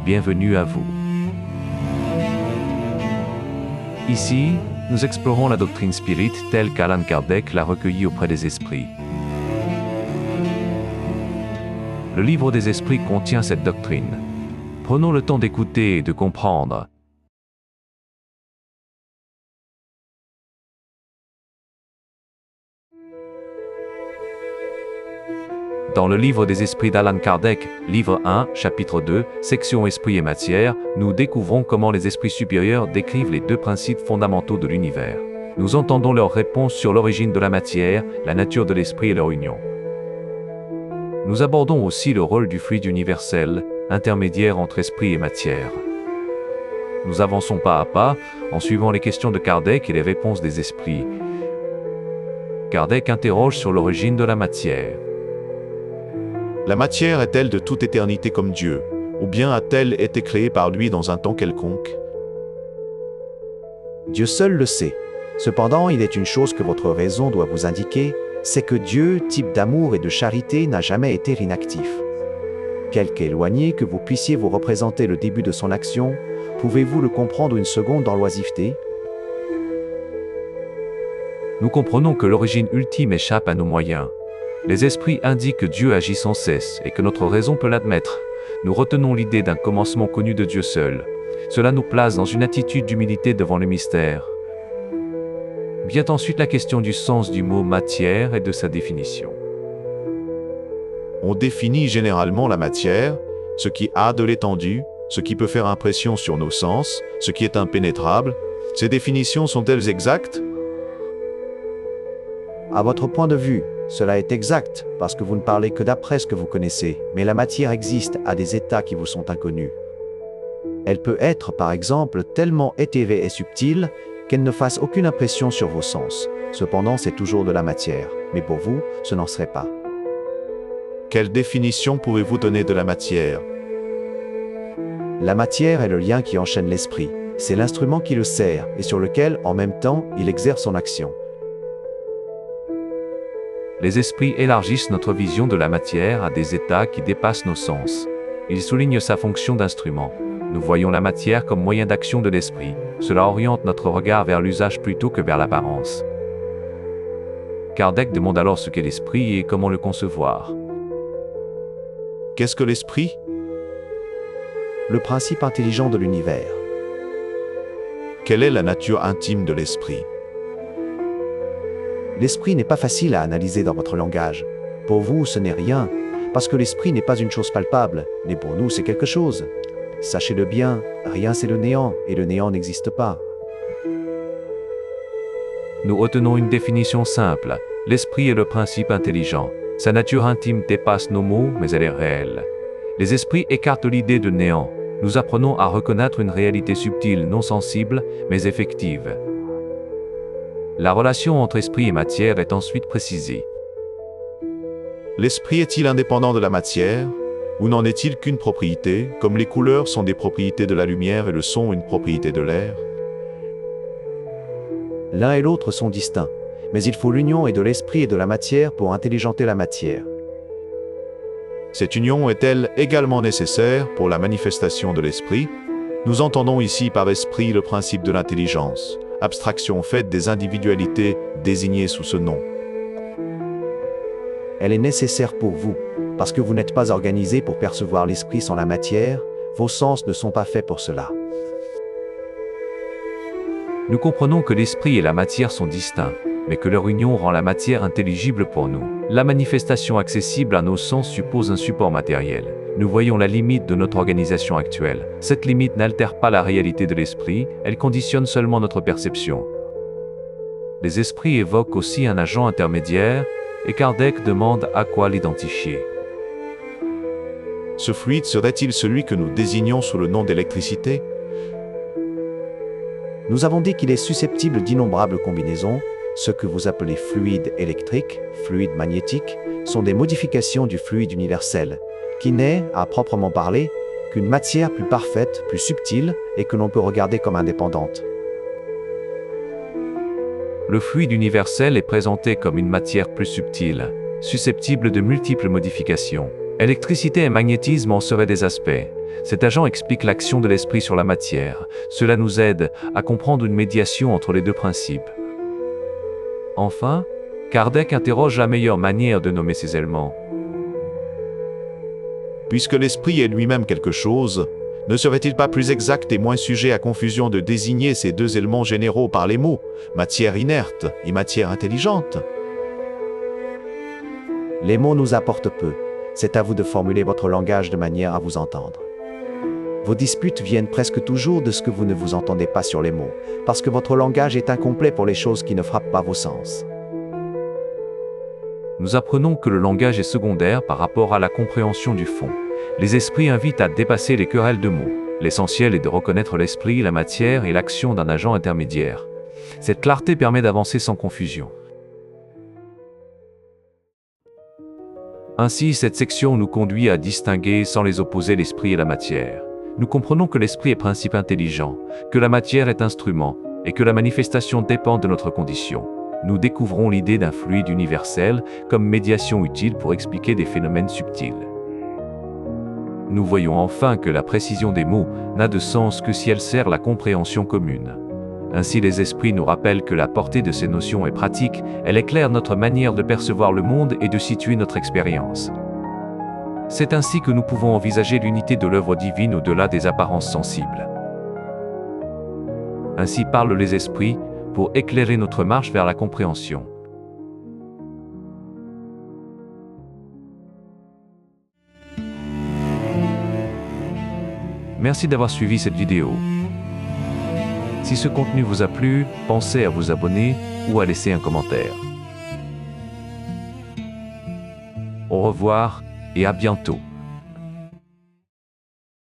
bienvenue à vous. Ici, nous explorons la doctrine spirit telle qu'Allan Kardec l'a recueillie auprès des esprits. Le livre des esprits contient cette doctrine. Prenons le temps d'écouter et de comprendre. Dans le livre des esprits d'Allan Kardec, livre 1, chapitre 2, section Esprit et matière, nous découvrons comment les esprits supérieurs décrivent les deux principes fondamentaux de l'univers. Nous entendons leurs réponses sur l'origine de la matière, la nature de l'esprit et leur union. Nous abordons aussi le rôle du fluide universel, intermédiaire entre esprit et matière. Nous avançons pas à pas, en suivant les questions de Kardec et les réponses des esprits. Kardec interroge sur l'origine de la matière. La matière est-elle de toute éternité comme Dieu, ou bien a-t-elle été créée par lui dans un temps quelconque? Dieu seul le sait. Cependant, il est une chose que votre raison doit vous indiquer, c'est que Dieu, type d'amour et de charité, n'a jamais été inactif. Quelque éloigné que vous puissiez vous représenter le début de son action, pouvez-vous le comprendre une seconde dans l'oisiveté? Nous comprenons que l'origine ultime échappe à nos moyens. Les esprits indiquent que Dieu agit sans cesse et que notre raison peut l'admettre. Nous retenons l'idée d'un commencement connu de Dieu seul. Cela nous place dans une attitude d'humilité devant le mystère. Vient ensuite la question du sens du mot matière et de sa définition. On définit généralement la matière, ce qui a de l'étendue, ce qui peut faire impression sur nos sens, ce qui est impénétrable. Ces définitions sont-elles exactes? À votre point de vue, cela est exact, parce que vous ne parlez que d'après ce que vous connaissez, mais la matière existe à des états qui vous sont inconnus. Elle peut être, par exemple, tellement éthérée et subtile qu'elle ne fasse aucune impression sur vos sens. Cependant, c'est toujours de la matière, mais pour vous, ce n'en serait pas. Quelle définition pouvez-vous donner de la matière? La matière est le lien qui enchaîne l'esprit. C'est l'instrument qui le sert et sur lequel, en même temps, il exerce son action. Les esprits élargissent notre vision de la matière à des états qui dépassent nos sens. Ils soulignent sa fonction d'instrument. Nous voyons la matière comme moyen d'action de l'esprit. Cela oriente notre regard vers l'usage plutôt que vers l'apparence. Kardec demande alors ce qu'est l'esprit et comment le concevoir. Qu'est-ce que l'esprit? Le principe intelligent de l'univers. Quelle est la nature intime de l'esprit? L'esprit n'est pas facile à analyser dans votre langage. Pour vous, ce n'est rien, parce que l'esprit n'est pas une chose palpable, mais pour nous, c'est quelque chose. Sachez-le bien, rien c'est le néant, et le néant n'existe pas. Nous retenons une définition simple. L'esprit est le principe intelligent. Sa nature intime dépasse nos mots, mais elle est réelle. Les esprits écartent l'idée de néant. Nous apprenons à reconnaître une réalité subtile, non sensible, mais effective. La relation entre esprit et matière est ensuite précisée. L'esprit est-il indépendant de la matière? Ou n'en est-il qu'une propriété, comme les couleurs sont des propriétés de la lumière et le son une propriété de l'air? L'un et l'autre sont distincts, mais il faut l'union et de l'esprit et de la matière pour intelligenter la matière. Cette union est-elle également nécessaire pour la manifestation de l'esprit? Nous entendons ici par esprit le principe de l'intelligence, abstraction faite des individualités désignées sous ce nom. Elle est nécessaire pour vous, parce que vous n'êtes pas organisé pour percevoir l'esprit sans la matière, vos sens ne sont pas faits pour cela. Nous comprenons que l'esprit et la matière sont distincts, mais que leur union rend la matière intelligible pour nous. La manifestation accessible à nos sens suppose un support matériel. Nous voyons la limite de notre organisation actuelle. Cette limite n'altère pas la réalité de l'esprit, elle conditionne seulement notre perception. Les esprits évoquent aussi un agent intermédiaire, et Kardec demande à quoi l'identifier. Ce fluide serait-il celui que nous désignons sous le nom d'électricité? Nous avons dit qu'il est susceptible d'innombrables combinaisons. Ce que vous appelez fluide électrique, fluide magnétique, sont des modifications du fluide universel, qui n'est, à proprement parler, qu'une matière plus parfaite, plus subtile, et que l'on peut regarder comme indépendante. Le fluide universel est présenté comme une matière plus subtile, susceptible de multiples modifications. Électricité et magnétisme en seraient des aspects. Cet agent explique l'action de l'esprit sur la matière. Cela nous aide à comprendre une médiation entre les deux principes. Enfin, Kardec interroge la meilleure manière de nommer ces éléments. Puisque l'esprit est lui-même quelque chose, ne serait-il pas plus exact et moins sujet à confusion de désigner ces deux éléments généraux par les mots matière inerte et matière intelligente? Les mots nous apportent peu. C'est à vous de formuler votre langage de manière à vous entendre. Vos disputes viennent presque toujours de ce que vous ne vous entendez pas sur les mots, parce que votre langage est incomplet pour les choses qui ne frappent pas vos sens. Nous apprenons que le langage est secondaire par rapport à la compréhension du fond. Les esprits invitent à dépasser les querelles de mots. L'essentiel est de reconnaître l'esprit, la matière et l'action d'un agent intermédiaire. Cette clarté permet d'avancer sans confusion. Ainsi, cette section nous conduit à distinguer sans les opposer l'esprit et la matière. Nous comprenons que l'esprit est principe intelligent, que la matière est instrument et que la manifestation dépend de notre condition. Nous découvrons l'idée d'un fluide universel comme médiation utile pour expliquer des phénomènes subtils. Nous voyons enfin que la précision des mots n'a de sens que si elle sert la compréhension commune. Ainsi, les esprits nous rappellent que la portée de ces notions est pratique, elle éclaire notre manière de percevoir le monde et de situer notre expérience. C'est ainsi que nous pouvons envisager l'unité de l'œuvre divine au-delà des apparences sensibles. Ainsi parlent les esprits pour éclairer notre marche vers la compréhension. Merci d'avoir suivi cette vidéo. Si ce contenu vous a plu, pensez à vous abonner ou à laisser un commentaire. Au revoir et à bientôt.